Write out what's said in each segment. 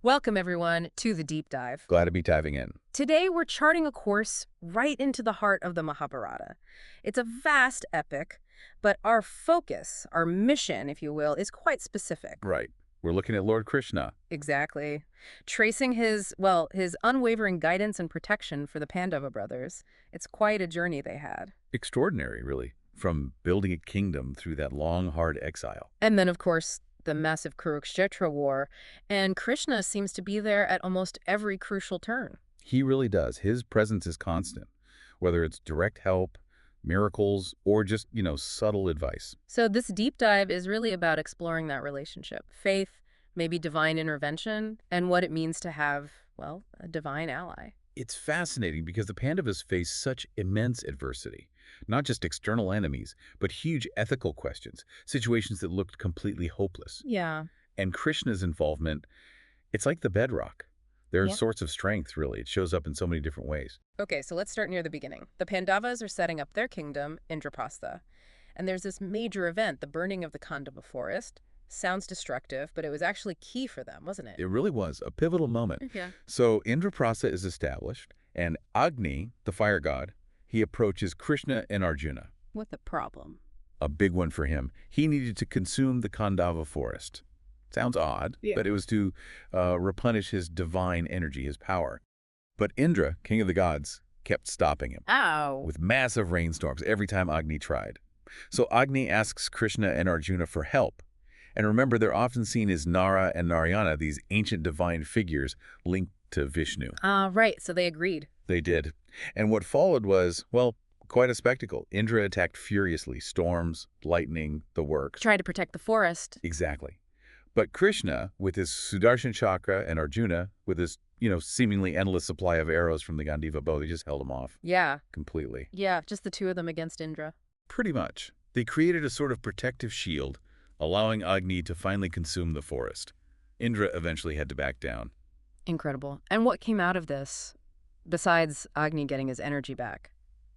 Welcome, everyone, to the deep dive. Glad to be diving in. Today, we're charting a course right into the heart of the Mahabharata. It's a vast epic, but our focus, our mission, if you will, is quite specific. Right. We're looking at Lord Krishna. Exactly. Tracing his unwavering guidance and protection for the Pandava brothers. It's quite a journey they had. Extraordinary, really. From building a kingdom through that long, hard exile. And then, of course, the massive Kurukshetra war, and Krishna seems to be there at almost every crucial turn. He really does. His presence is constant, whether it's direct help, miracles, or just, subtle advice. So this deep dive is really about exploring that relationship, faith, maybe divine intervention, and what it means to have, well, a divine ally. It's fascinating because the Pandavas face such immense adversity. Not just external enemies, but huge ethical questions, situations that looked completely hopeless. Yeah. And Krishna's involvement, it's like the bedrock. There are Yeah. sorts of strength, really. It shows up in so many different ways. Okay, so let's start near the beginning. The Pandavas are setting up their kingdom, Indraprastha. And there's this major event, the burning of the Pandava forest. Sounds destructive, but it was actually key for them, wasn't it? It really was a pivotal moment. Yeah. So Indraprastha is established, and Agni, the fire god, he approaches Krishna and Arjuna. What the problem? A big one for him. He needed to consume the Pandava forest. Sounds odd, Yeah. but it was to replenish his divine energy, his power. But Indra, king of the gods, kept stopping him Ow. with massive rainstorms every time Agni tried. So Agni asks Krishna and Arjuna for help. And remember, they're often seen as Nara and Narayana, these ancient divine figures linked to Vishnu. Right, so they agreed. They did. And what followed was, well, quite a spectacle. Indra attacked furiously, storms, lightning, the works. Tried to protect the forest. Exactly. But Krishna, with his Sudarshan chakra, and Arjuna, with his, seemingly endless supply of arrows from the Gandiva bow, they just held him off Yeah. completely. Yeah, just the two of them against Indra. Pretty much. They created a sort of protective shield, allowing Agni to finally consume the forest. Indra eventually had to back down. Incredible. And what came out of this, besides Agni getting his energy back?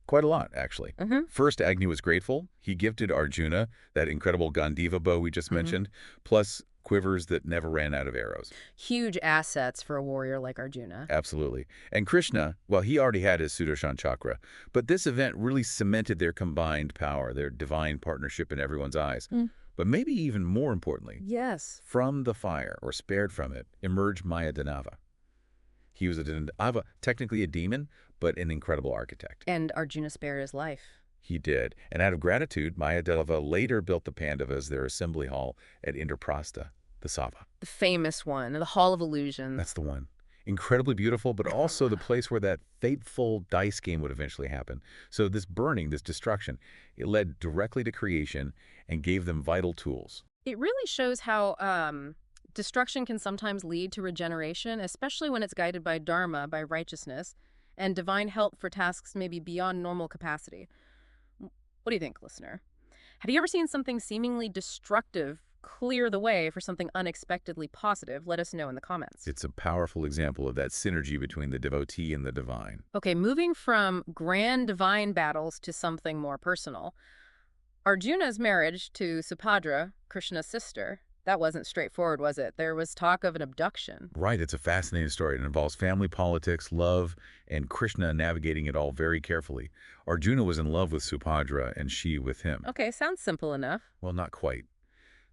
Quite a lot, actually. Mm-hmm. First, Agni was grateful. He gifted Arjuna that incredible Gandiva bow we just Mhm. mentioned, plus quivers that never ran out of arrows. Huge assets for a warrior like Arjuna. Absolutely. And Krishna, well, he already had his Sudarshan chakra, but this event really cemented their combined power, their divine partnership in everyone's eyes. Mm. But maybe even more importantly, Yes. from the fire, or spared from it, emerged Mayadanava. He was technically a demon, but an incredible architect. And Arjuna spared his life. He did. And out of gratitude, Mayadanava later built the Pandavas their assembly hall at Indraprastha, the Sava. The famous one, the Hall of Illusions. That's the one. Incredibly beautiful, but also the place where that fateful dice game would eventually happen. So this burning, this destruction, it led directly to creation and gave them vital tools. It really shows how destruction can sometimes lead to regeneration, especially when it's guided by dharma, by righteousness, and divine help for tasks maybe beyond normal capacity. What do you think, listener? Have you ever seen something seemingly destructive clear the way for something unexpectedly positive? Let us know in the comments. It's a powerful example of that synergy between the devotee and the divine. Okay, moving from grand divine battles to something more personal. Arjuna's marriage to Subhadra, Krishna's sister, that wasn't straightforward, was it? There was talk of an abduction. Right, it's a fascinating story. It involves family politics, love, and Krishna navigating it all very carefully. Arjuna was in love with Subhadra and she with him. Okay, sounds simple enough. Well, not quite.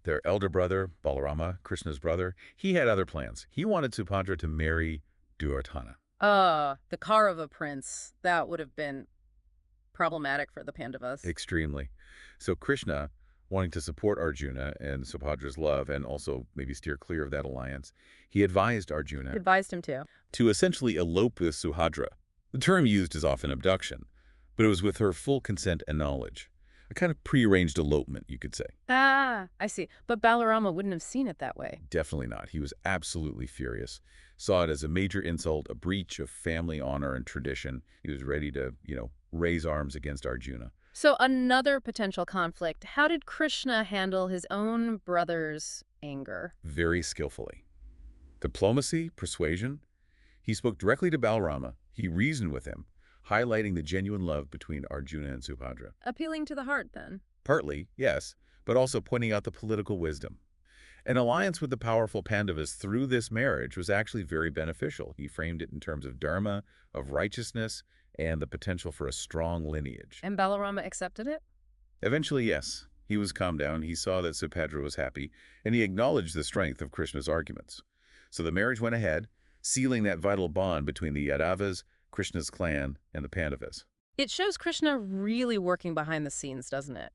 Their elder brother, Balarama, Krishna's brother, he had other plans. He wanted Subhadra to marry Duryodhana. The Kaurava prince. That would have been problematic for the Pandavas. Extremely. So Krishna, wanting to support Arjuna and Subhadra's love and also maybe steer clear of that alliance, he advised Arjuna Advised him to essentially elope with Subhadra. The term used is often abduction, but it was with her full consent and knowledge. A kind of prearranged elopement, you could say. I see. But Balarama wouldn't have seen it that way. Definitely not. He was absolutely furious. Saw it as a major insult, a breach of family honor and tradition. He was ready to, raise arms against Arjuna. So another potential conflict. How did Krishna handle his own brother's anger? Very skillfully. Diplomacy, persuasion. He spoke directly to Balarama. He reasoned with him, highlighting the genuine love between Arjuna and Subhadra. Appealing to the heart, then. Partly, yes, but also pointing out the political wisdom. An alliance with the powerful Pandavas through this marriage was actually very beneficial. He framed it in terms of dharma, of righteousness, and the potential for a strong lineage. And Balarama accepted it? Eventually, yes. He was calmed down, he saw that Subhadra was happy, and he acknowledged the strength of Krishna's arguments. So the marriage went ahead, sealing that vital bond between the Yadavas, Krishna's clan, and the Pandavas. It shows Krishna really working behind the scenes, doesn't it?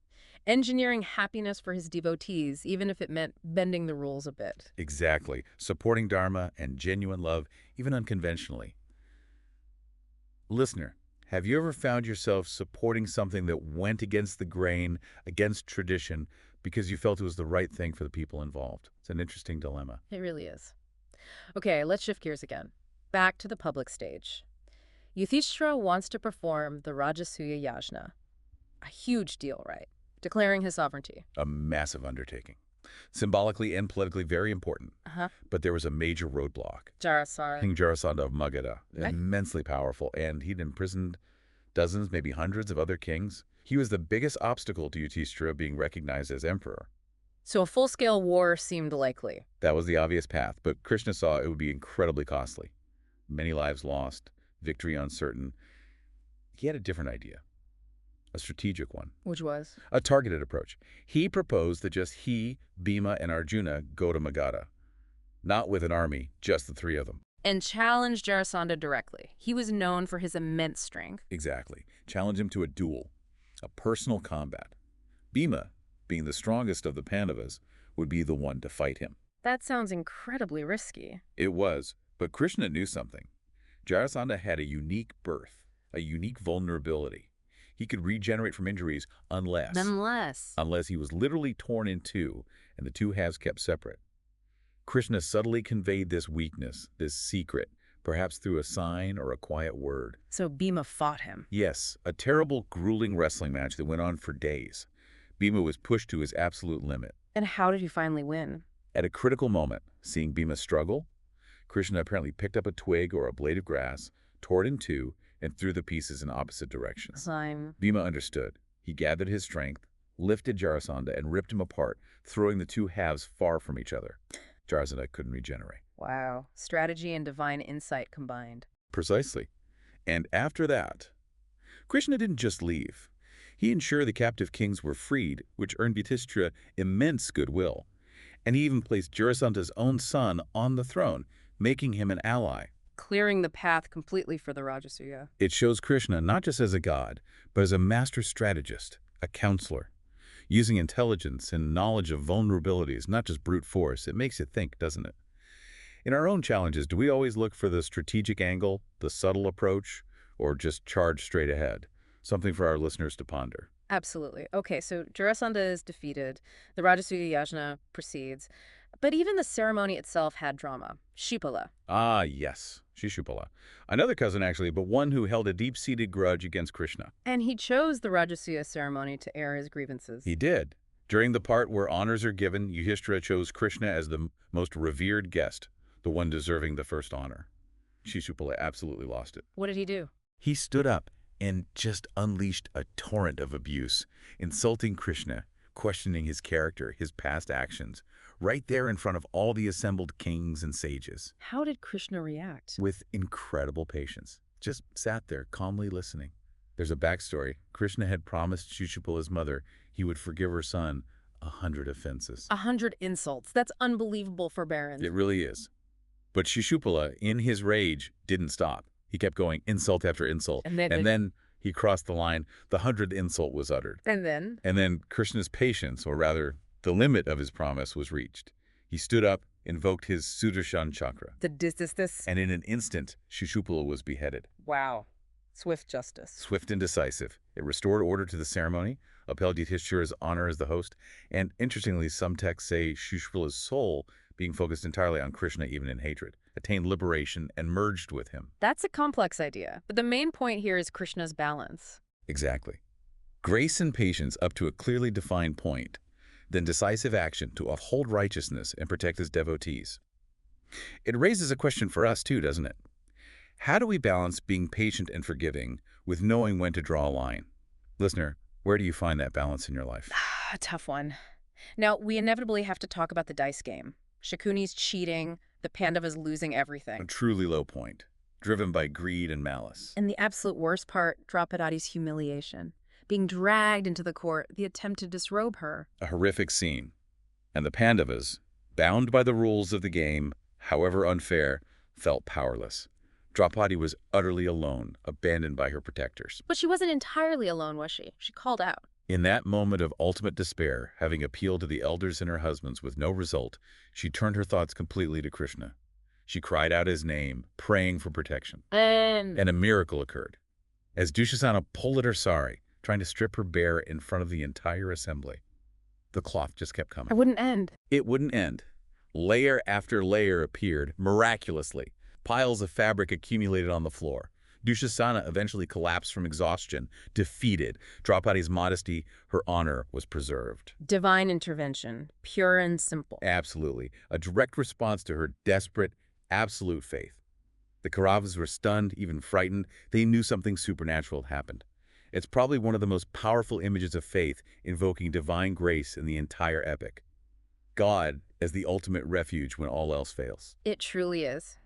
Engineering happiness for his devotees, even if it meant bending the rules a bit. Exactly. Supporting dharma and genuine love, even unconventionally. Listener, have you ever found yourself supporting something that went against the grain, against tradition, because you felt it was the right thing for the people involved? It's an interesting dilemma. It really is. Okay, let's shift gears again. Back to the public stage. Yudhishthira wants to perform the Rajasuya Yajna. A huge deal, right? Declaring his sovereignty. A massive undertaking. Symbolically and politically very important. But there was a major roadblock. Jarasandha. King Jarasandha of Magadha, Right. immensely powerful, and he'd imprisoned dozens, maybe hundreds of other kings. He was the biggest obstacle to Yudhishthira being recognized as emperor. So a full-scale war seemed likely. That was the obvious path, but Krishna saw it would be incredibly costly. Many lives lost, victory uncertain. He had a different idea, a strategic one, Which was? a targeted approach. He proposed that just he, Bhima, and Arjuna go to Magadha, not with an army, just the three of them. And challenged Jarasandha directly. He was known for his immense strength. Exactly. Challenge him to a duel, a personal combat. Bhima, being the strongest of the Pandavas, would be the one to fight him. That sounds incredibly risky. It was, but Krishna knew something. Jarasandha had a unique birth, a unique vulnerability. He could regenerate from injuries unless he was literally torn in two and the two halves kept separate. Krishna subtly conveyed this weakness, this secret, perhaps through a sign or a quiet word. So Bhima fought him. Yes, a terrible, grueling wrestling match that went on for days. Bhima was pushed to his absolute limit. And how did he finally win? At a critical moment, seeing Bhima struggle, Krishna apparently picked up a twig or a blade of grass, tore it in two, and threw the pieces in opposite directions. Bhima understood. He gathered his strength, lifted Jarasandha, and ripped him apart, throwing the two halves far from each other. Jarasandha couldn't regenerate. Wow. Strategy and divine insight combined. Precisely. And after that, Krishna didn't just leave. He ensured the captive kings were freed, which earned Yudhishthira immense goodwill. And he even placed Jarasandha's own son on the throne, making him an ally. Clearing the path completely for the Rajasuya. It shows Krishna not just as a god, but as a master strategist, a counselor. Using intelligence and knowledge of vulnerabilities, not just brute force, it makes you think, doesn't it? In our own challenges, do we always look for the strategic angle, the subtle approach, or just charge straight ahead? Something for our listeners to ponder. Absolutely. Okay, so Jarasandha is defeated. The Rajasuya Yajna proceeds. But even the ceremony itself had drama. Shipala. Ah, yes, Shishupala. Another cousin, actually, but one who held a deep-seated grudge against Krishna. And he chose the Rajasuya ceremony to air his grievances. He did. During the part where honors are given, Yudhishthira chose Krishna as the most revered guest, the one deserving the first honor. Shishupala absolutely lost it. What did he do? He stood up and just unleashed a torrent of abuse, insulting Krishna, questioning his character, his past actions, right there in front of all the assembled kings and sages. How did Krishna react? With incredible patience. Just sat there, calmly listening. There's a backstory. Krishna had promised Shishupala's mother he would forgive her son 100 offenses. 100 insults. That's unbelievable forbearance. It really is. But Shishupala, in his rage, didn't stop. He kept going insult after insult. And then he crossed the line. The 100th insult was uttered. And then Krishna's patience, or rather, the limit of his promise was reached. He stood up, invoked his Sudarshan chakra. And in an instant, Shishupala was beheaded. Wow. Swift justice. Swift and decisive. It restored order to the ceremony, upheld Yudhishthira's honor as the host, and interestingly, some texts say Shishupala's soul, being focused entirely on Krishna even in hatred, attained liberation and merged with him. That's a complex idea, but the main point here is Krishna's balance. Exactly. Grace and patience up to a clearly defined point, then decisive action to uphold righteousness and protect his devotees. It raises a question for us too, doesn't it? How do we balance being patient and forgiving with knowing when to draw a line? Listener, where do you find that balance in your life? A tough one. Now, we inevitably have to talk about the dice game. Shakuni's cheating, the Pandavas losing A everything. truly low point, driven by greed and malice. And the absolute worst part, Draupadi's humiliation. Being dragged into the court, the attempt to disrobe her. A horrific scene. And the Pandavas, bound by the rules of the game, however unfair, felt powerless. Draupadi was utterly alone, abandoned by her protectors. But she wasn't entirely alone, was she? She called out. In that moment of ultimate despair, having appealed to the elders and her husbands with no result, she turned her thoughts completely to Krishna. She cried out his name, praying for protection. And And a miracle occurred. As Dushasana pulled at her sari, trying to strip her bare in front of the entire assembly, the cloth just kept coming. I wouldn't end. It wouldn't end. Layer after layer appeared, miraculously. Piles of fabric accumulated on the floor. Dushasana eventually collapsed from exhaustion, defeated. Draupadi's modesty, her honor, was preserved. Divine intervention, pure and simple. Absolutely. A direct response to her desperate, absolute faith. The Kauravas were stunned, even frightened. They knew something supernatural had happened. It's probably one of the most powerful images of faith invoking divine grace in the entire epic. God as the ultimate refuge when all else fails. It truly is.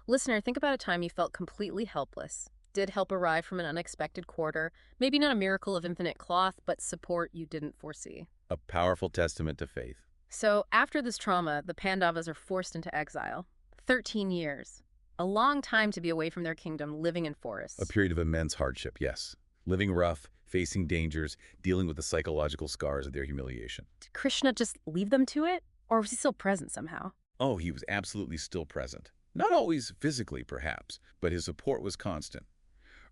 Listener, think about a time you felt completely helpless. Did help arrive from an unexpected quarter? Maybe not a miracle of infinite cloth, but support you didn't foresee. A powerful testament to faith. So, after this trauma, the Pandavas are forced into exile. 13 years. A long time to be away from their kingdom, living in forests. A period of immense hardship, yes. Living rough, facing dangers, dealing with the psychological scars of their humiliation. Did Krishna just leave them to it? Or was he still present somehow? Oh, he was absolutely still present. Not always physically, perhaps, but his support was constant.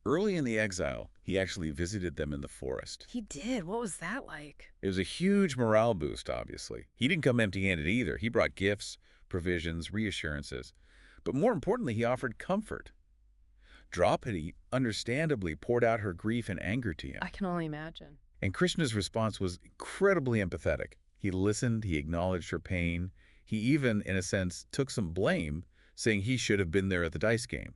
Early in the exile, he actually visited them in the forest. He did. What was that like? It was a huge morale boost, obviously. He didn't come empty-handed either. He brought gifts, provisions, reassurances. But more importantly, he offered comfort. Draupadi understandably poured out her grief and anger to him. I can only imagine. And Krishna's response was incredibly empathetic. He listened, he acknowledged her pain. He even, in a sense, took some blame, saying he should have been there at the dice game.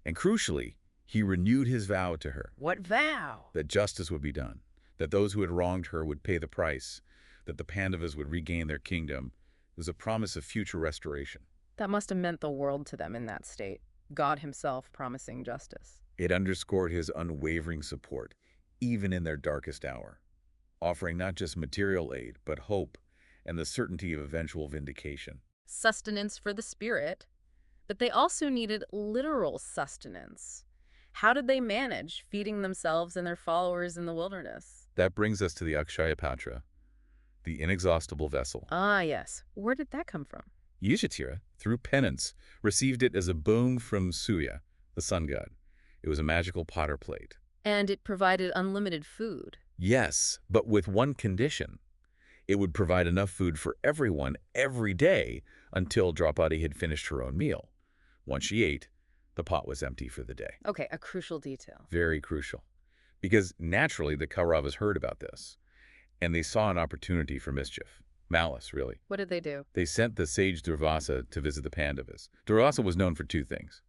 And crucially, he renewed his vow to her. What vow? That justice would be done, that those who had wronged her would pay the price, that the Pandavas would regain their kingdom. It was a promise of future restoration. That must have meant the world to them in that state. God himself promising justice. It underscored his unwavering support, even in their darkest hour, offering not just material aid, but hope and the certainty of eventual vindication. Sustenance for the spirit. But they also needed literal sustenance. How did they manage feeding themselves and their followers in the wilderness? That brings us to the Akshaya Patra, the inexhaustible vessel. Ah, yes. Where did that come from? Yudhishthira, through penance, received it as a boon from Surya, the sun god. It was a magical potter plate. And it provided unlimited food. Yes, but with one condition. It would provide enough food for everyone every day until Draupadi had finished her own meal. Once she ate, the pot was empty for the day. Okay, a crucial detail. Very crucial. Because naturally the Kauravas heard about this, and they saw an opportunity for mischief. Malice, really. What did they do? They sent the sage Durvasa to visit the Pandavas. Durvasa was known for two things: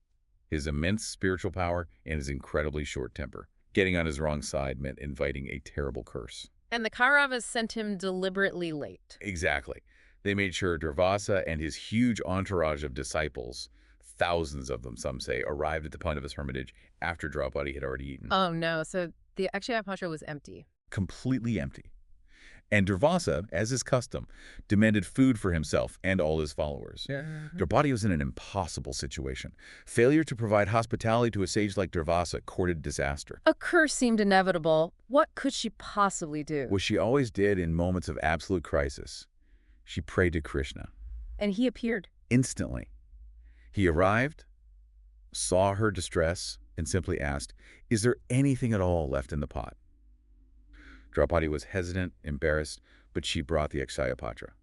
his immense spiritual power and his incredibly short temper. Getting on his wrong side meant inviting a terrible curse. And the Kauravas sent him deliberately late. Exactly. They made sure Durvasa and his huge entourage of disciples, thousands of them, some say, arrived at the Pandavas' hermitage after Draupadi had already eaten. Oh no, so the Akshaya Patra was empty. Completely empty. And Durvasa, as is custom, demanded food for himself and all his followers. Draupadi was in an impossible situation. Failure to provide hospitality to a sage like Durvasa courted disaster. A curse seemed inevitable. What could she possibly do? What she always did in moments of absolute crisis, she prayed to Krishna. And he appeared. Instantly. He arrived, saw her distress, and simply asked, "Is there anything at all left in the pot?" Draupadi was hesitant, embarrassed, but she brought the Akshaya Patra.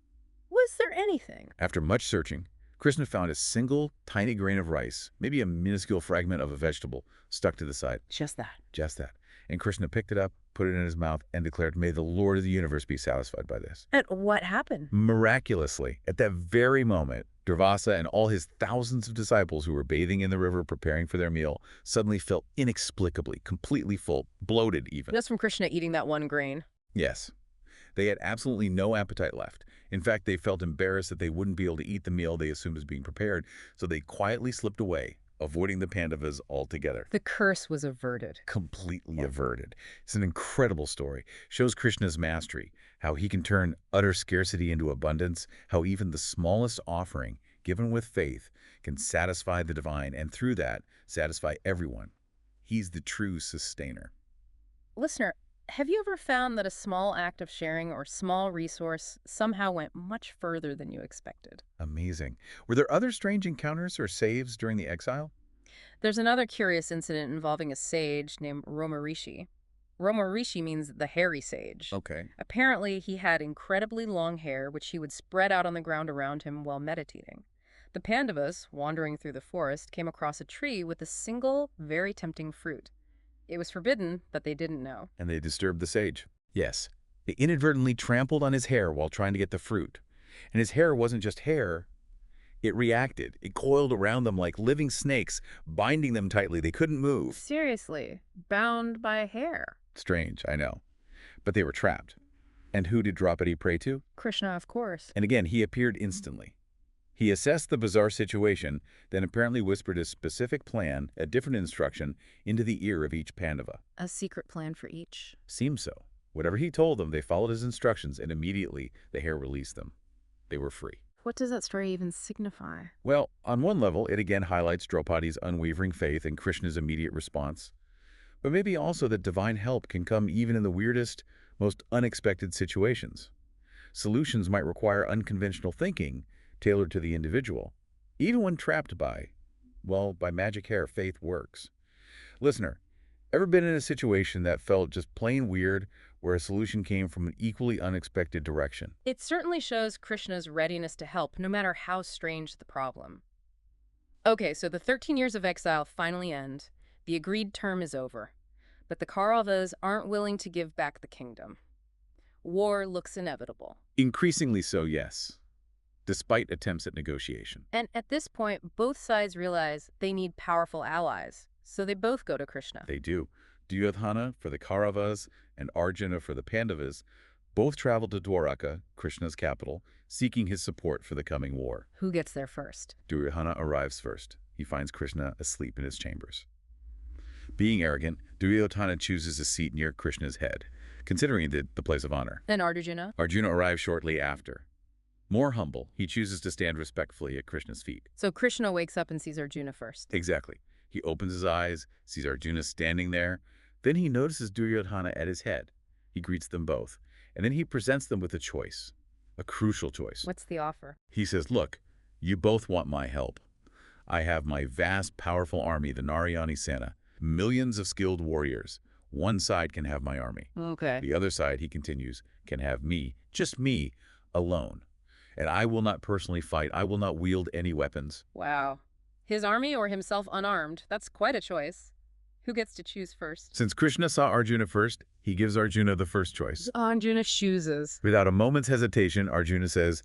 Was there anything? After much searching, Krishna found a single tiny grain of rice, maybe a minuscule fragment of a vegetable, stuck to the side. Just that. Just that. And Krishna picked it up, put it in his mouth, and declared, "May the Lord of the universe be satisfied by this." And what happened? Miraculously, at that very moment, Durvasa and all his thousands of disciples who were bathing in the river preparing for their meal suddenly felt inexplicably, completely full, bloated even. Just from Krishna eating that one grain. Yes. They had absolutely no appetite left. In fact, they felt embarrassed that they wouldn't be able to eat the meal they assumed was being prepared, so they quietly slipped away, avoiding the Pandavas altogether. The curse was averted. Completely averted. It's an incredible story. Shows Krishna's mastery, how he can turn utter scarcity into abundance, how even the smallest offering, given with faith, can satisfy the divine, and through that, satisfy everyone. He's the true sustainer. Listener, have you ever found that a small act of sharing or small resource somehow went much further than you expected? Amazing. Were there other strange encounters or saves during the exile? There's another curious incident involving a sage named Romarishi. Romarishi means the hairy sage. Okay. Apparently, he had incredibly long hair, which he would spread out on the ground around him while meditating. The Pandavas, wandering through the forest, came across a tree with a single, very tempting fruit. It was forbidden, but they didn't know. And they disturbed the sage. Yes. They inadvertently trampled on his hair while trying to get the fruit. And his hair wasn't just hair. It reacted. It coiled around them like living snakes, binding them tightly. They couldn't move. Seriously, bound by hair. Strange, I know. But they were trapped. And who did Draupadi pray to? Krishna, of course. And again, he appeared instantly. He assessed the bizarre situation, then apparently whispered a specific plan, a different instruction, into the ear of each Pandava. A secret plan for each. Seemed so. Whatever he told them, they followed his instructions, and immediately the hair released them. They were free. What does that story even signify? Well, on one level, it again highlights Draupadi's unwavering faith and Krishna's immediate response. But maybe also that divine help can come even in the weirdest, most unexpected situations. Solutions might require unconventional thinking, tailored to the individual. Even when trapped by magic hair, faith works. Listener, ever been in a situation that felt just plain weird, where a solution came from an equally unexpected direction? It certainly shows Krishna's readiness to help, no matter how strange the problem. Okay, so the 13 years of exile finally end. The agreed term is over. But the Kauravas aren't willing to give back the kingdom. War looks inevitable. Increasingly so, yes, despite attempts at negotiation. And at this point, both sides realize they need powerful allies, so they both go to Krishna. They do. Duryodhana for the Kauravas and Arjuna for the Pandavas both traveled to Dwaraka, Krishna's capital, seeking his support for the coming war. Who gets there first? Duryodhana arrives first. He finds Krishna asleep in his chambers. Being arrogant, Duryodhana chooses a seat near Krishna's head, considering it the place of honor. And Arjuna? Arjuna arrives shortly after. More humble, he chooses to stand respectfully at Krishna's feet. So Krishna wakes up and sees Arjuna first. Exactly. He opens his eyes, sees Arjuna standing there. Then he notices Duryodhana at his head. He greets them both, and then he presents them with a choice, a crucial choice. What's the offer? He says, look, you both want my help. I have my vast, powerful army, the Narayani Sena, millions of skilled warriors. One side can have my army. Okay. The other side, he continues, can have me, just me, alone. And I will not personally fight. I will not wield any weapons. Wow. His army or himself unarmed? That's quite a choice. Who gets to choose first? Since Krishna saw Arjuna first, he gives Arjuna the first choice. Arjuna chooses. Without a moment's hesitation, Arjuna says,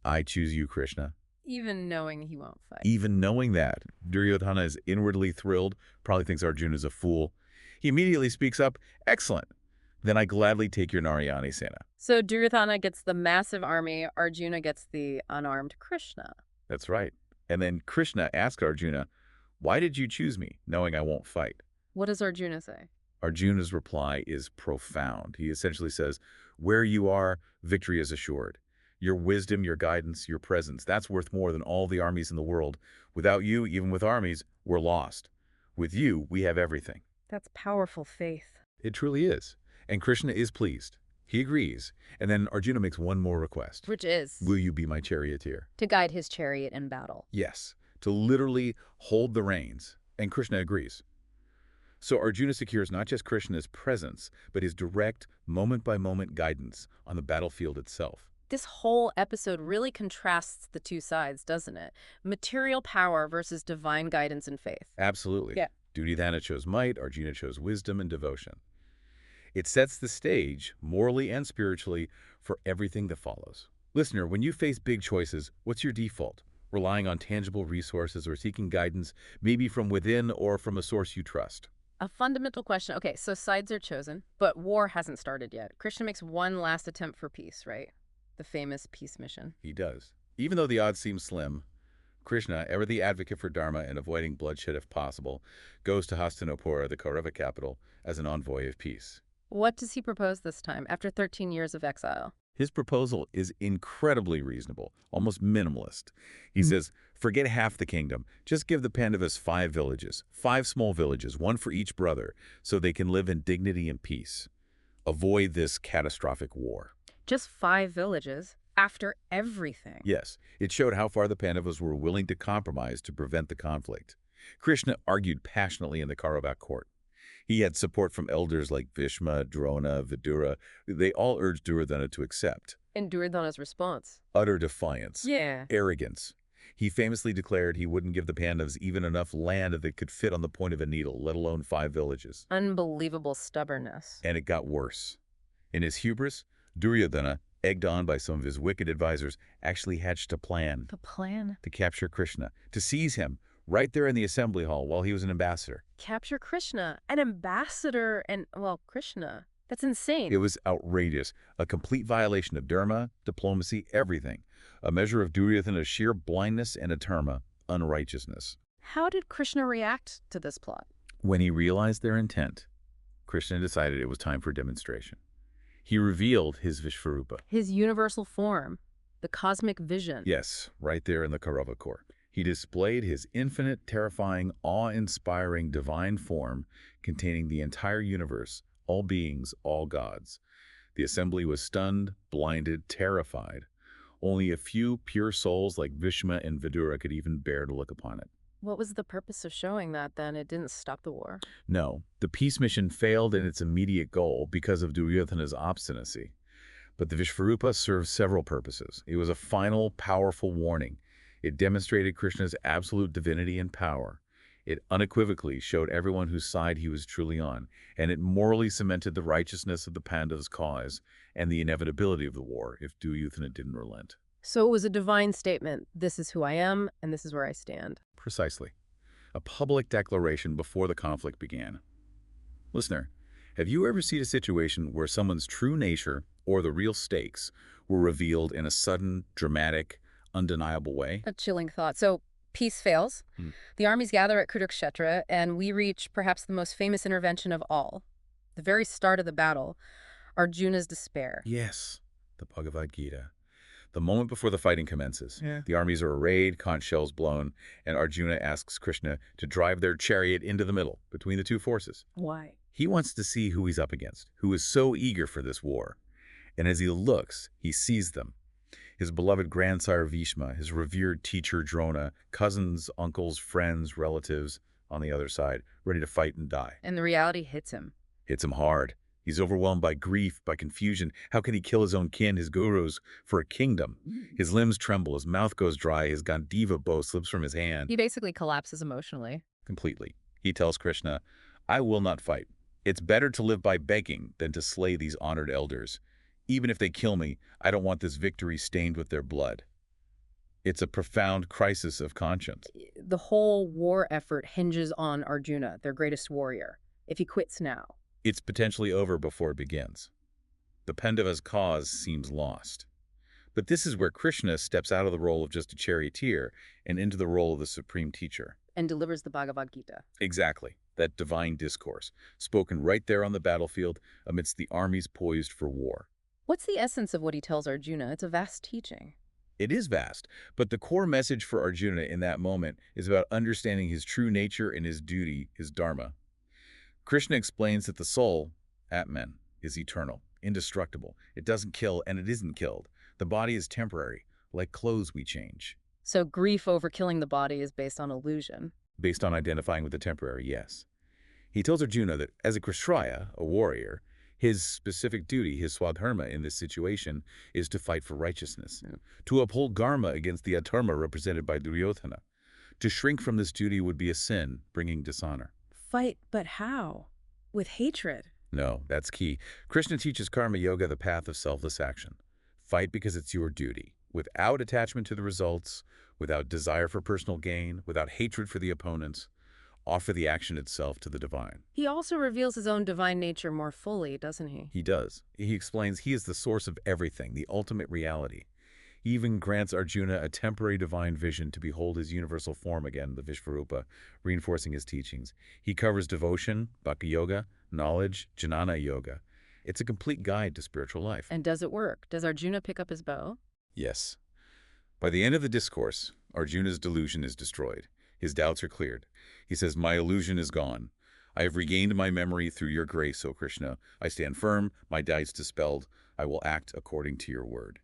I choose you, Krishna. Even knowing he won't fight. Even knowing that, Duryodhana is inwardly thrilled, probably thinks Arjuna's a fool. He immediately speaks up, excellent. Then I gladly take your Narayani Sena. So Duryodhana gets the massive army, Arjuna gets the unarmed Krishna. That's right. And then Krishna asks Arjuna, why did you choose me, knowing I won't fight? What does Arjuna say? Arjuna's reply is profound. He essentially says, where you are, victory is assured. Your wisdom, your guidance, your presence, that's worth more than all the armies in the world. Without you, even with armies, we're lost. With you, we have everything. That's powerful faith. It truly is. And Krishna is pleased. He agrees. And then Arjuna makes one more request. Which is? Will you be my charioteer? To guide his chariot in battle. Yes, to literally hold the reins. And Krishna agrees. So Arjuna secures not just Krishna's presence, but his direct, moment-by-moment guidance on the battlefield itself. This whole episode really contrasts the two sides, doesn't it? Material power versus divine guidance and faith. Absolutely. Yeah. Duryodhana chose might, Arjuna chose wisdom and devotion. It sets the stage, morally and spiritually, for everything that follows. Listener, when you face big choices, what's your default? Relying on tangible resources or seeking guidance, maybe from within or from a source you trust? A fundamental question. Okay, so sides are chosen, but war hasn't started yet. Krishna makes one last attempt for peace, right? The famous peace mission. He does. Even though the odds seem slim, Krishna, ever the advocate for dharma and avoiding bloodshed if possible, goes to Hastinapura, the Kaurava capital, as an envoy of peace. What does he propose this time, after 13 years of exile? His proposal is incredibly reasonable, almost minimalist. He says, forget half the kingdom. Just give the Pandavas 5 villages, 5 small villages, one for each brother, so they can live in dignity and peace. Avoid this catastrophic war. Just 5 villages, after everything. Yes, it showed how far the Pandavas were willing to compromise to prevent the conflict. Krishna argued passionately in the Kaurava court. He had support from elders like Bhishma, Drona, Vidura. They all urged Duryodhana to accept. And Duryodhana's response? Utter defiance. Yeah. Arrogance. He famously declared he wouldn't give the Pandavas even enough land that could fit on the point of a needle, let alone 5 villages. Unbelievable stubbornness. And it got worse. In his hubris, Duryodhana, egged on by some of his wicked advisors, actually hatched a plan. The plan? To capture Krishna, to seize him, right there in the assembly hall while he was an ambassador. Capture Krishna, an ambassador, and, well, Krishna. That's insane. It was outrageous, a complete violation of dharma, diplomacy, everything. A measure of Duryodhana's sheer blindness and dharma, unrighteousness. How did Krishna react to this plot? When he realized their intent, Krishna decided it was time for demonstration. He revealed his Vishvarupa. His universal form, the cosmic vision. Yes, right there in the Kaurava court. He displayed his infinite, terrifying, awe-inspiring divine form containing the entire universe, all beings, all gods. The assembly was stunned, blinded, terrified. Only a few pure souls like Bhishma and Vidura could even bear to look upon it. What was the purpose of showing that, then? It didn't stop the war. No, the peace mission failed in its immediate goal because of Duryodhana's obstinacy. But the Vishvarupa served several purposes. It was a final, powerful warning. It demonstrated Krishna's absolute divinity and power. It unequivocally showed everyone whose side he was truly on, and it morally cemented the righteousness of the Pandavas' cause and the inevitability of the war if Duryodhana didn't relent. So it was a divine statement. This is who I am, and this is where I stand. Precisely. A public declaration before the conflict began. Listener, have you ever seen a situation where someone's true nature or the real stakes were revealed in a sudden, dramatic, undeniable way? A chilling thought. So peace fails. The armies gather at Kurukshetra, and we reach perhaps the most famous intervention of all. The very start of the battle, Arjuna's despair. Yes, the Bhagavad Gita. The moment before the fighting commences, the armies are arrayed, conch shells blown, and Arjuna asks Krishna to drive their chariot into the middle, between the two forces. Why? He wants to see who he's up against, who is so eager for this war. And as he looks, he sees them. His beloved grandsire Bhishma, his revered teacher Drona, cousins, uncles, friends, relatives on the other side, ready to fight and die. And the reality hits him. Hits him hard. He's overwhelmed by grief, by confusion. How can he kill his own kin, his gurus, for a kingdom? His limbs tremble, his mouth goes dry, his Gandiva bow slips from his hand. He basically collapses emotionally. Completely. He tells Krishna, I will not fight. It's better to live by begging than to slay these honored elders. Even if they kill me, I don't want this victory stained with their blood. It's a profound crisis of conscience. The whole war effort hinges on Arjuna, their greatest warrior. If he quits now, It's potentially over before it begins. The Pandavas' cause seems lost. But this is where Krishna steps out of the role of just a charioteer and into the role of the supreme teacher. and delivers the Bhagavad Gita. Exactly, that divine discourse, spoken right there on the battlefield amidst the armies poised for war. What's the essence of what he tells Arjuna? It's a vast teaching. It is vast, but the core message for Arjuna in that moment is about understanding his true nature and his duty, his dharma. Krishna explains that the soul, Atman, is eternal, indestructible. It doesn't kill and it isn't killed. The body is temporary, like clothes we change. So grief over killing the body is based on illusion. Based on identifying with the temporary, yes. He tells Arjuna that as a Kshatriya, a warrior, his specific duty, his swadharma in this situation, is to fight for righteousness, to uphold dharma against the adharma represented by Duryodhana. To shrink from this duty would be a sin, bringing dishonor. Fight, but how? With hatred. No, that's key. Krishna teaches karma yoga the path of selfless action. Fight because it's your duty, without attachment to the results, without desire for personal gain, without hatred for the opponents. offer the action itself to the divine. He also reveals his own divine nature more fully, doesn't he? He does. He explains he is the source of everything, the ultimate reality. He even grants Arjuna a temporary divine vision to behold his universal form again, the Vishvarupa, reinforcing his teachings. He covers devotion, bhakti yoga, knowledge, jnana yoga. It's a complete guide to spiritual life. And does it work? Does Arjuna pick up his bow? Yes. By the end of the discourse, Arjuna's delusion is destroyed. His doubts are cleared. He says, "My illusion is gone. I have regained my memory through your grace, O Krishna. I stand firm, my doubts dispelled. I will act according to your word."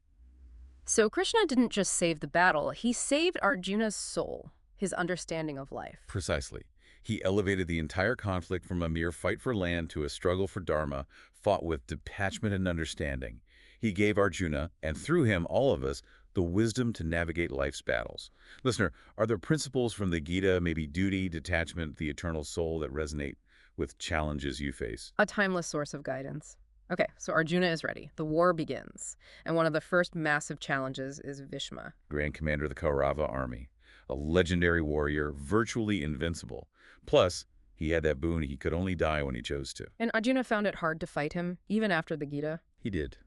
So Krishna didn't just save the battle, he saved Arjuna's soul, his understanding of life. Precisely. He elevated the entire conflict from a mere fight for land to a struggle for dharma, fought with detachment and understanding. He gave Arjuna, and through him all of us, the wisdom to navigate life's battles. Listener, are there principles from the Gita, maybe duty, detachment, the eternal soul, that resonate with challenges you face? A timeless source of guidance. Okay, so Arjuna is ready. The war begins. And one of the first massive challenges is Bhishma. Grand commander of the Kaurava army, a legendary warrior, virtually invincible. Plus, he had that boon he could only die when he chose to. And Arjuna found it hard to fight him, even after the Gita. He did.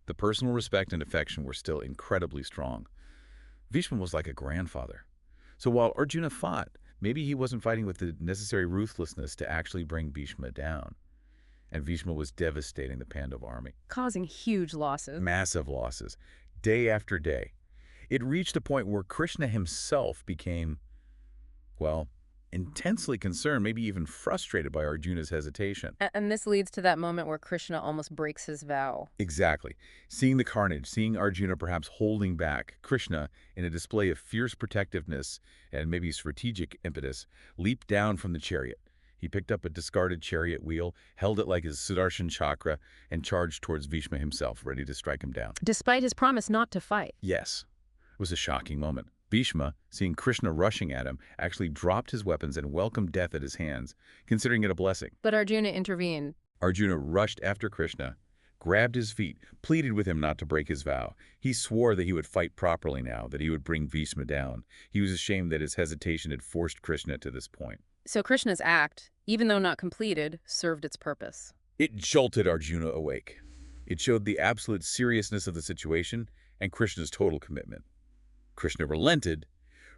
The personal respect and affection were still incredibly strong. Bhishma was like a grandfather. So while Arjuna fought, maybe he wasn't fighting with the necessary ruthlessness to actually bring Bhishma down. And Bhishma was devastating the Pandava army. Causing huge losses. Massive losses, day after day. It reached a point where Krishna himself became, well, intensely concerned, maybe even frustrated by Arjuna's hesitation. And this leads to that moment where Krishna almost breaks his vow. Exactly. Seeing the carnage, seeing Arjuna perhaps holding back, Krishna, in a display of fierce protectiveness and maybe strategic impetus, leaped down from the chariot. He picked up a discarded chariot wheel, held it like his Sudarshan chakra, and charged towards Bhishma himself, ready to strike him down. Despite his promise not to fight. Yes. It was a shocking moment. Bhishma, seeing Krishna rushing at him, actually dropped his weapons and welcomed death at his hands, considering it a blessing. But Arjuna intervened. Arjuna rushed after Krishna, grabbed his feet, pleaded with him not to break his vow. He swore that he would fight properly now, that he would bring Bhishma down. He was ashamed that his hesitation had forced Krishna to this point. So Krishna's act, even though not completed, served its purpose. It jolted Arjuna awake. It showed the absolute seriousness of the situation and Krishna's total commitment. Krishna relented,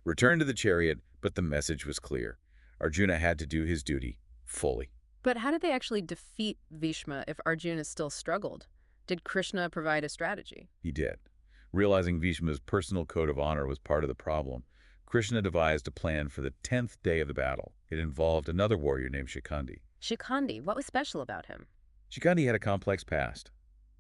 returned to the chariot, but the message was clear. Arjuna had to do his duty fully. But how did they actually defeat Bhishma if Arjuna still struggled? Did Krishna provide a strategy? He did. Realizing Bhishma's personal code of honor was part of the problem, Krishna devised a plan for the 10th day of the battle. It involved another warrior named Shikhandi. Shikhandi, what was special about him? Shikhandi had a complex past.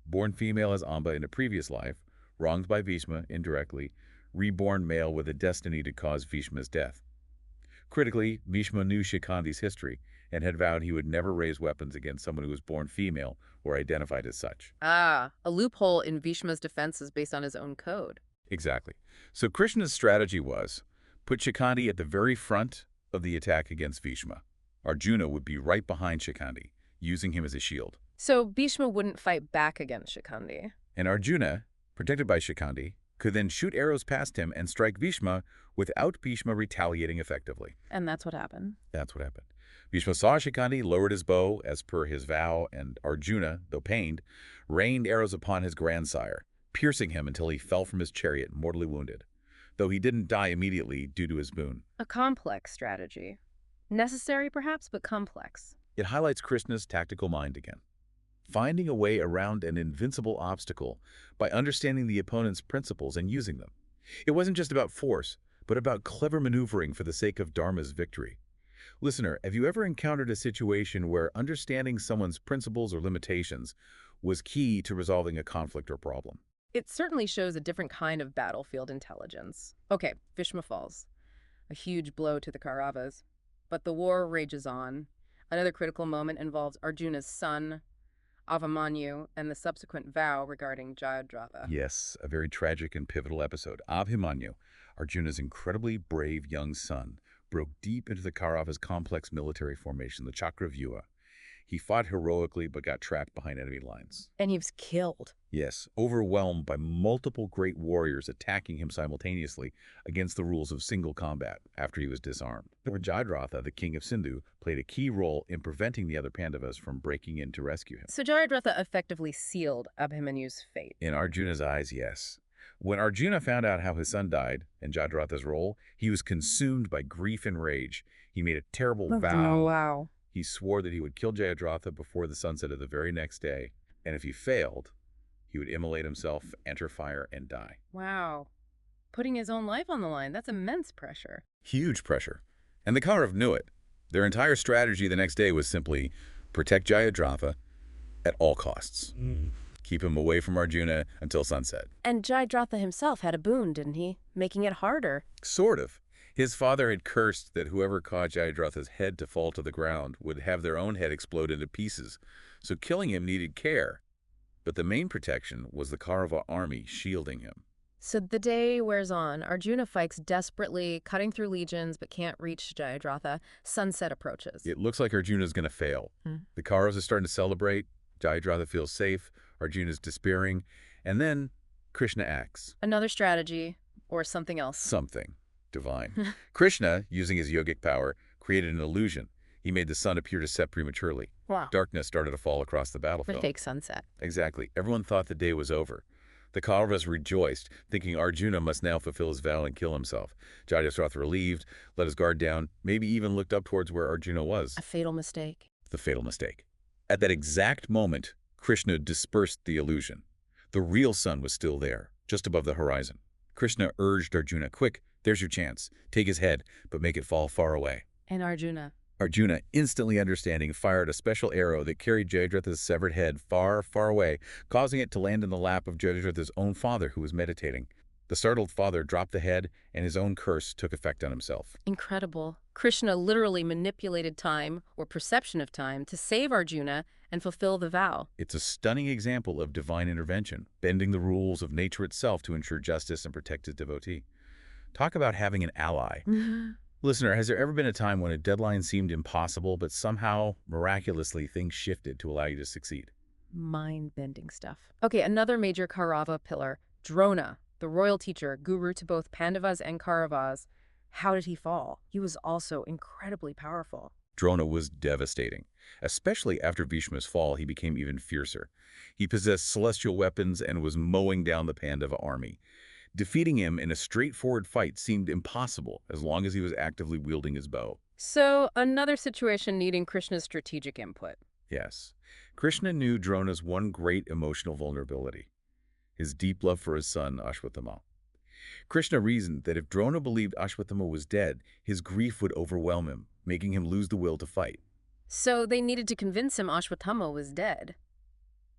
Born female as Amba in a previous life, wronged by Bhishma indirectly, reborn male with a destiny to cause Bhishma's death. Critically, Bhishma knew Shikhandi's history and had vowed he would never raise weapons against someone who was born female or identified as such. Ah, a loophole in Bhishma's defenses based on his own code. Exactly. So Krishna's strategy was, put Shikhandi at the very front of the attack against Bhishma. Arjuna would be right behind Shikhandi, using him as a shield. So Bhishma wouldn't fight back against Shikhandi. And Arjuna, protected by Shikhandi, could then shoot arrows past him and strike Bhishma without Bhishma retaliating effectively. And that's what happened. That's what happened. Bhishma saw Shikhandi, lowered his bow as per his vow, and Arjuna, though pained, rained arrows upon his grandsire, piercing him until he fell from his chariot mortally wounded, though he didn't die immediately due to his boon. A complex strategy. Necessary, perhaps, but complex. It highlights Krishna's tactical mind again, finding a way around an invincible obstacle by understanding the opponent's principles and using them. It wasn't just about force, but about clever maneuvering for the sake of Dharma's victory. Listener, have you ever encountered a situation where understanding someone's principles or limitations was key to resolving a conflict or problem? It certainly shows a different kind of battlefield intelligence. Okay, Bhishma falls. A huge blow to the Kauravas. But the war rages on. Another critical moment involves Arjuna's son, Abhimanyu, and the subsequent vow regarding Jayadratha. Yes, a very tragic and pivotal episode. Abhimanyu, Arjuna's incredibly brave young son, broke deep into the Kauravas' complex military formation, the Chakravyuha. He fought heroically but got trapped behind enemy lines. And he was killed. Yes, overwhelmed by multiple great warriors attacking him simultaneously against the rules of single combat after he was disarmed. Jayadratha, the king of Sindhu, played a key role in preventing the other Pandavas from breaking in to rescue him. So Jayadratha effectively sealed Abhimanyu's fate. In Arjuna's eyes, yes. When Arjuna found out how his son died and Jayadratha's role, he was consumed by grief and rage. He made a terrible vow. Oh, wow. He swore that he would kill Jayadratha before the sunset of the very next day, and if he failed, he would immolate himself, enter fire, and die. Wow. Putting his own life on the line, that's immense pressure. Huge pressure. And the Kaurav knew it. Their entire strategy the next day was simply protect Jayadratha at all costs. Keep him away from Arjuna until sunset. And Jayadratha himself had a boon, didn't he? Making it harder. Sort of. His father had cursed that whoever caused Jayadratha's head to fall to the ground would have their own head explode into pieces, so killing him needed care. But the main protection was the Kaurava army shielding him. So the day wears on. Arjuna fights desperately, cutting through legions, but can't reach Jayadratha. Sunset approaches. It looks like Arjuna's going to fail. The Kauravas are starting to celebrate. Jayadratha feels safe. Arjuna's despairing. And then Krishna acts. Another strategy, or something else. Something divine. Krishna, using his yogic power, created an illusion. He made the sun appear to set prematurely. Wow. Darkness started to fall across the The battlefield. fake sunset. Exactly. Everyone thought the day was over. The Kauravas rejoiced, thinking Arjuna must now fulfill his vow and kill himself. Jayadratha, relieved, let his guard down, maybe even looked up towards where Arjuna was. A fatal mistake. The fatal mistake. At that exact moment, Krishna dispersed the illusion. The real sun was still there, just above the horizon. Krishna urged Arjuna, quick, there's your chance. Take his head, but make it fall far away. And Arjuna. Arjuna, instantly understanding, fired a special arrow that carried Jayadratha's severed head far, far away, causing it to land in the lap of Jayadratha's own father, who was meditating. The startled father dropped the head, and his own curse took effect on himself. Incredible. Krishna literally manipulated time, or perception of time, to save Arjuna and fulfill the vow. It's a stunning example of divine intervention, bending the rules of nature itself to ensure justice and protect his devotee. Talk about having an ally. Listener, has there ever been a time when a deadline seemed impossible, but somehow, miraculously, things shifted to allow you to succeed? Mind-bending stuff. Okay, another major Kaurava pillar, Drona, the royal teacher, guru to both Pandavas and Kauravas. How did he fall? He was also incredibly powerful. Drona was devastating. Especially after Bhishma's fall, he became even fiercer. He possessed celestial weapons and was mowing down the Pandava army. Defeating him in a straightforward fight seemed impossible as long as he was actively wielding his bow. So, another situation needing Krishna's strategic input. Yes. Krishna knew Drona's one great emotional vulnerability, his deep love for his son, Ashwatthama. Krishna reasoned that if Drona believed Ashwatthama was dead, his grief would overwhelm him, making him lose the will to fight. So they needed to convince him Ashwatthama was dead.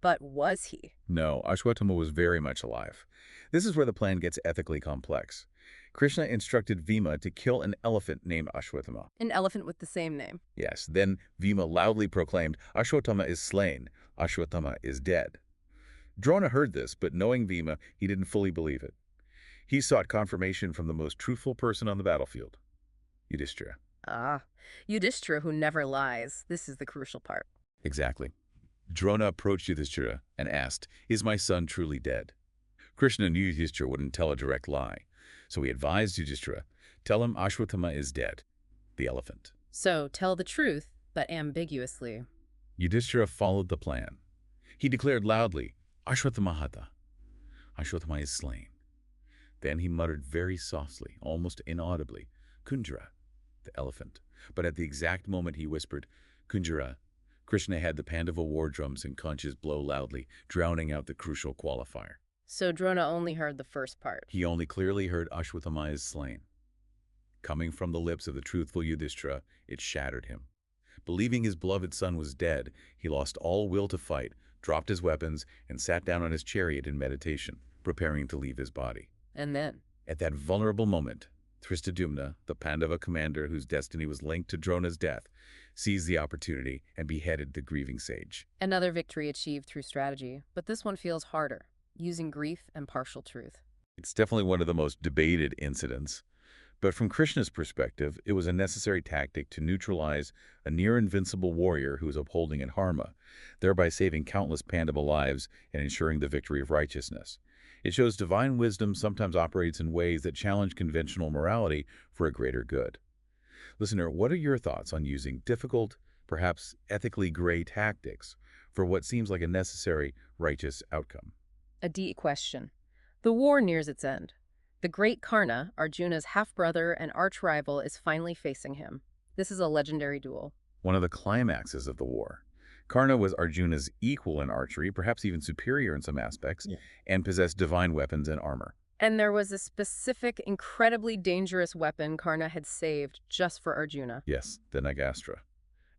But was he? No, Ashwatthama was very much alive. This is where the plan gets ethically complex. Krishna instructed Bhima to kill an elephant named Ashwatthama. An elephant with the same name. Yes, then Bhima loudly proclaimed, Ashwatthama is slain, Ashwatthama is dead. Drona heard this, but knowing Bhima, he didn't fully believe it. He sought confirmation from the most truthful person on the battlefield, Yudhishthira. Ah, Yudhishthira who never lies. This is the crucial part. Exactly. Drona approached Yudhishthira and asked, is my son truly dead? Krishna knew Yudhishthira wouldn't tell a direct lie, so he advised Yudhishthira, tell him Ashwatthama is dead, the elephant. So tell the truth, but ambiguously. Yudhishthira followed the plan. He declared loudly, Ashwatthama hata. Ashwatthama is slain. Then he muttered very softly, almost inaudibly, Kunjara, the elephant. But at the exact moment he whispered, Kunjara, Krishna had the Pandava war drums and conches blow loudly, drowning out the crucial qualifier. So Drona only heard the first part. He only clearly heard Ashwatthama is slain. Coming from the lips of the truthful Yudhishthira, it shattered him. Believing his beloved son was dead, he lost all will to fight, dropped his weapons, and sat down on his chariot in meditation, preparing to leave his body. And then? At that vulnerable moment, Dhristadyumna, the Pandava commander whose destiny was linked to Drona's death, seized the opportunity and beheaded the grieving sage. Another victory achieved through strategy, but this one feels harder, using grief and partial truth. It's definitely one of the most debated incidents, But from Krishna's perspective, it was a necessary tactic to neutralize a near-invincible warrior who was upholding a dharma, thereby saving countless Pandava lives and ensuring the victory of righteousness. It shows divine wisdom sometimes operates in ways that challenge conventional morality for a greater good. Listener, what are your thoughts on using difficult, perhaps ethically gray tactics for what seems like a necessary, righteous outcome? A deep question. The war nears its end. The great Karna, Arjuna's half-brother and arch-rival, is finally facing him. This is a legendary duel. One of the climaxes of the war. Karna was Arjuna's equal in archery, perhaps even superior in some aspects, and possessed divine weapons and armor. And there was a specific, incredibly dangerous weapon Karna had saved just for Arjuna. Yes, the Nagastra.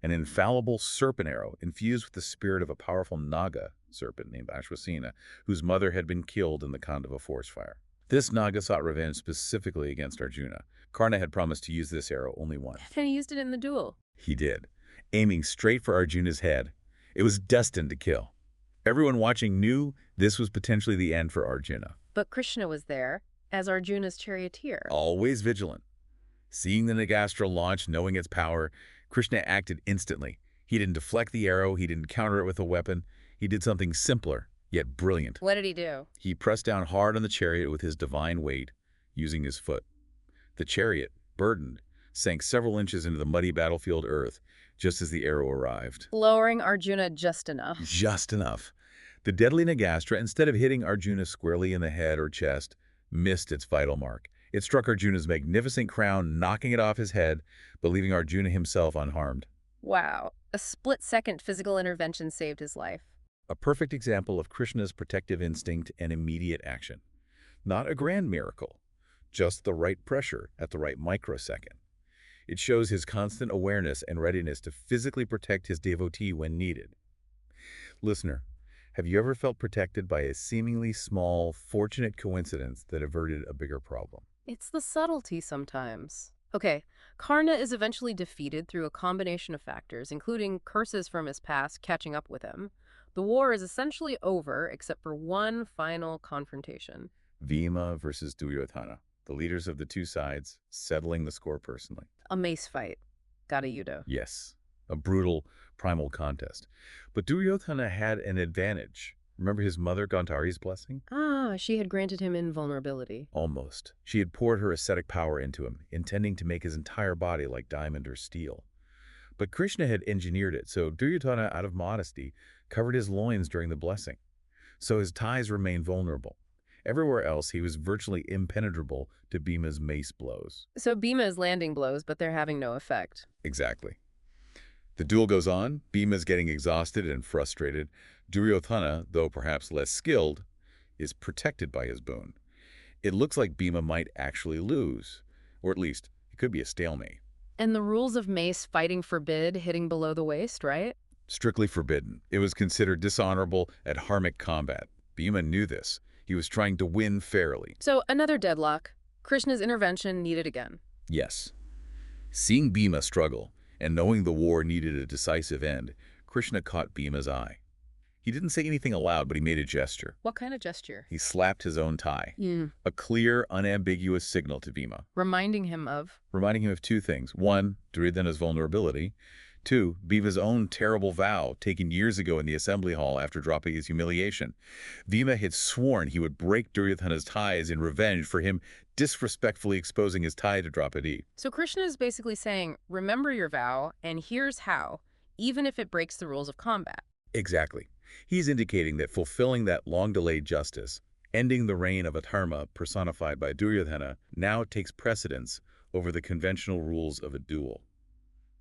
An infallible serpent arrow infused with the spirit of a powerful Naga serpent named Ashwasena, whose mother had been killed in the Pandava forest fire. This Naga sought revenge specifically against Arjuna. Karna had promised to use this arrow only once. And he used it in the duel. He did, aiming straight for Arjuna's head. It was destined to kill. Everyone watching knew this was potentially the end for Arjuna. But Krishna was there as Arjuna's charioteer. Always vigilant. Seeing the Nagastra launch, knowing its power, Krishna acted instantly. He didn't deflect the arrow, he didn't counter it with a weapon. He did something simpler, yet brilliant. What did he do? He pressed down hard on the chariot with his divine weight, using his foot. The chariot, burdened, sank several inches into the muddy battlefield earth just as the arrow arrived. Lowering Arjuna just enough. Just enough. The deadly Nagastra, instead of hitting Arjuna squarely in the head or chest, missed its vital mark. It struck Arjuna's magnificent crown, knocking it off his head, but leaving Arjuna himself unharmed. Wow. A split-second physical intervention saved his life. A perfect example of Krishna's protective instinct and immediate action. Not a grand miracle, just the right pressure at the right microsecond. It shows his constant awareness and readiness to physically protect his devotee when needed. Listener, have you ever felt protected by a seemingly small, fortunate coincidence that averted a bigger problem? It's the subtlety sometimes. Okay, Karna is eventually defeated through a combination of factors, including curses from his past catching up with him. The war is essentially over, except for one final confrontation. Bhima versus Duryodhana, the leaders of the two sides settling the score personally. A mace fight. Got a judo. Yes, a brutal, primal contest. But Duryodhana had an advantage. Remember his mother Gantari's blessing? Ah, she had granted him invulnerability. Almost. She had poured her ascetic power into him, intending to make his entire body like diamond or steel. But Krishna had engineered it, so Duryodhana, out of modesty, covered his loins during the blessing. So his ties remained vulnerable. Everywhere else, he was virtually impenetrable to Bhima's mace blows. So Bhima is landing blows, but they're having no effect. Exactly. The duel goes on. Bhima's getting exhausted and frustrated. Duryodhana, though perhaps less skilled, is protected by his boon. It looks like Bhima might actually lose, or at least it could be a stalemate. And the rules of mace fighting forbid hitting below the waist, right? Strictly forbidden. It was considered dishonorable at dharmic combat. Bhima knew this. He was trying to win fairly. So another deadlock. Krishna's intervention needed again. Yes. Seeing Bhima struggle and knowing the war needed a decisive end, Krishna caught Bhima's eye. He didn't say anything aloud, but he made a gesture. What kind of gesture? He slapped his own thigh. A clear, unambiguous signal to Bhima. Reminding him of two things. One, Duryodhana's vulnerability. Two, Bhima's own terrible vow taken years ago in the assembly hall after dropping his humiliation. Bhima had sworn he would break Duryodhana's ties in revenge for him disrespectfully exposing his tie to Draupadi. So Krishna is basically saying, remember your vow, and here's how, even if it breaks the rules of combat. Exactly. He's indicating that fulfilling that long-delayed justice, ending the reign of Adharma personified by Duryodhana, now takes precedence over the conventional rules of a duel.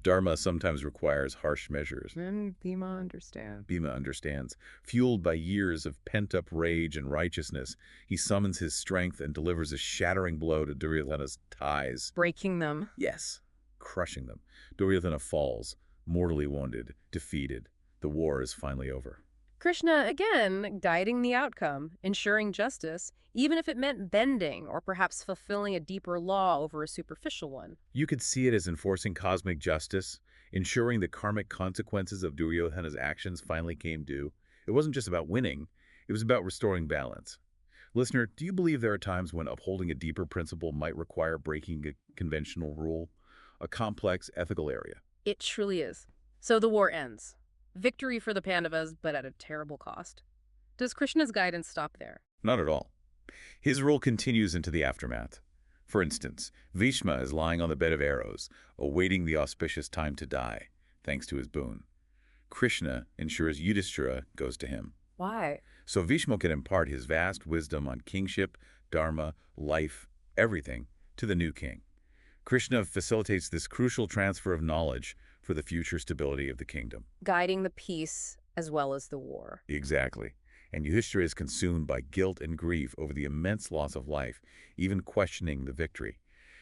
Dharma sometimes requires harsh measures. And Bhima understands. Bhima understands. Fueled by years of pent-up rage and righteousness, he summons his strength and delivers a shattering blow to Duryodhana's ties. Breaking them. Yes, crushing them. Duryodhana falls, mortally wounded, defeated. The war is finally over. Krishna, again, guiding the outcome, ensuring justice, even if it meant bending or perhaps fulfilling a deeper law over a superficial one. You could see it as enforcing cosmic justice, ensuring the karmic consequences of Duryodhana's actions finally came due. It wasn't just about winning, it was about restoring balance. Listener, do you believe there are times when upholding a deeper principle might require breaking a conventional rule, a complex ethical area? It truly is. So the war ends. Victory for the Pandavas, but at a terrible cost. Does Krishna's guidance stop there? Not at all. His role continues into the aftermath. For instance, Bhishma is lying on the bed of arrows, awaiting the auspicious time to die, thanks to his boon. Krishna ensures Yudhishthira goes to him, Why? so Bhishma can impart his vast wisdom on kingship, dharma, life, everything, to the new king. Krishna facilitates this crucial transfer of knowledge for the future stability of the kingdom. Guiding the peace as well as the war. Exactly. And Yudhishthira is consumed by guilt and grief over the immense loss of life, even questioning the victory.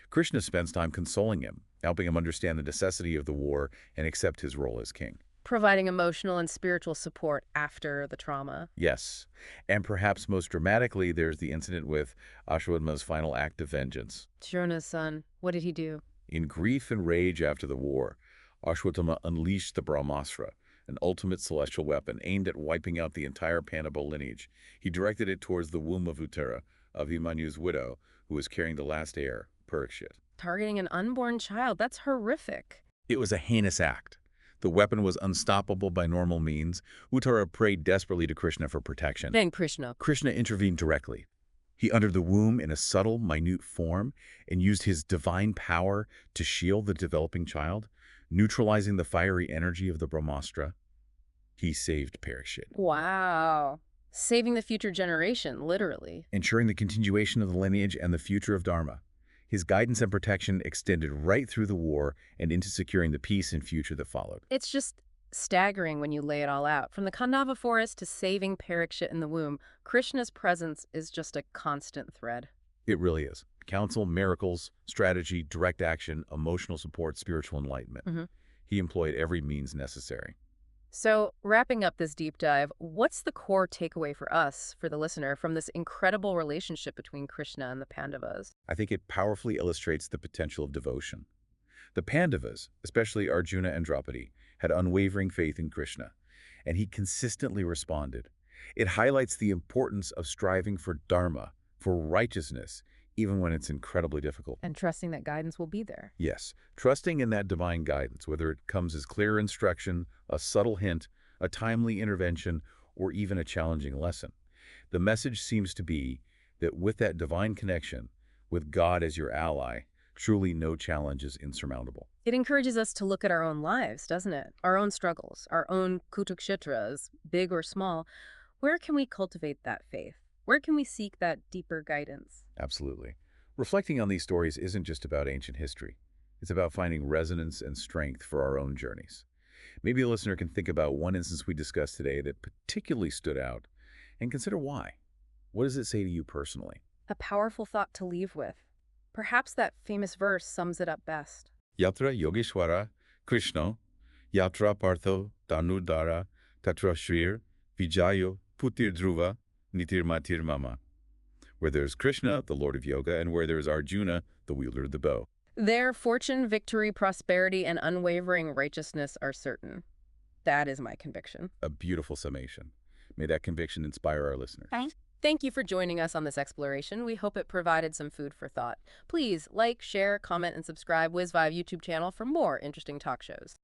Krishna spends time consoling him, helping him understand the necessity of the war and accept his role as king. Providing emotional and spiritual support after the trauma. Yes, and perhaps most dramatically, there's the incident with Ashwatthama's final act of vengeance. Dryona's son, what did he do? In grief and rage after the war, Ashwatthama unleashed the Brahmastra, an ultimate celestial weapon aimed at wiping out the entire Pandava lineage. He directed it towards the womb of Uttara, Abhimanyu's widow, who was carrying the last heir, Parikshit. Targeting an unborn child, that's horrific. It was a heinous act. The weapon was unstoppable by normal means. Uttara prayed desperately to Krishna for protection. Then Krishna. Krishna intervened directly. He entered the womb in a subtle, minute form and used his divine power to shield the developing child, neutralizing the fiery energy of the Brahmastra. He saved Parikshit, Wow. Saving the future generation, literally. ensuring the continuation of the lineage and the future of Dharma. His guidance and protection extended right through the war and into securing the peace and future that followed. It's just staggering when you lay it all out. From the Pandava forest to saving Parikshit in the womb, Krishna's presence is just a constant thread. It really is. Counsel, miracles, strategy, direct action, emotional support, spiritual enlightenment. Mhm. He employed every means necessary. So, wrapping up this deep dive, what's the core takeaway for us, for the listener, from this incredible relationship between Krishna and the Pandavas? I think it powerfully illustrates the potential of devotion. The Pandavas, especially Arjuna and Draupadi, had unwavering faith in Krishna, and he consistently responded. It highlights the importance of striving for dharma, for righteousness, even when it's incredibly difficult. And trusting that guidance will be there. Yes, trusting in that divine guidance, whether it comes as clear instruction, a subtle hint, a timely intervention, or even a challenging lesson. The message seems to be that with that divine connection, with God as your ally, truly no challenge is insurmountable. It encourages us to look at our own lives, doesn't it? Our own struggles, our own kutukshetras, big or small. Where can we cultivate that faith? Where can we seek that deeper guidance? Absolutely. Reflecting on these stories isn't just about ancient history. It's about finding resonance and strength for our own journeys. Maybe a listener can think about one instance we discussed today that particularly stood out and consider why. What does it say to you personally? A powerful thought to leave with. Perhaps that famous verse sums it up best. Yatra Yogeshwara Krishna Yatra Partho Tanudara Tatra Shrir Vijayo Putir Dhruva Nitir Matir Mama. Where there's Krishna, the Lord of Yoga, and where there's Arjuna, the wielder of the bow. Their fortune, victory, prosperity, and unwavering righteousness are certain. That is my conviction. A beautiful summation. May that conviction inspire our listeners. Thank you for joining us on this exploration. We hope it provided some food for thought. Please like, share, comment, and subscribe Wizvibe YouTube channel for more interesting talk shows.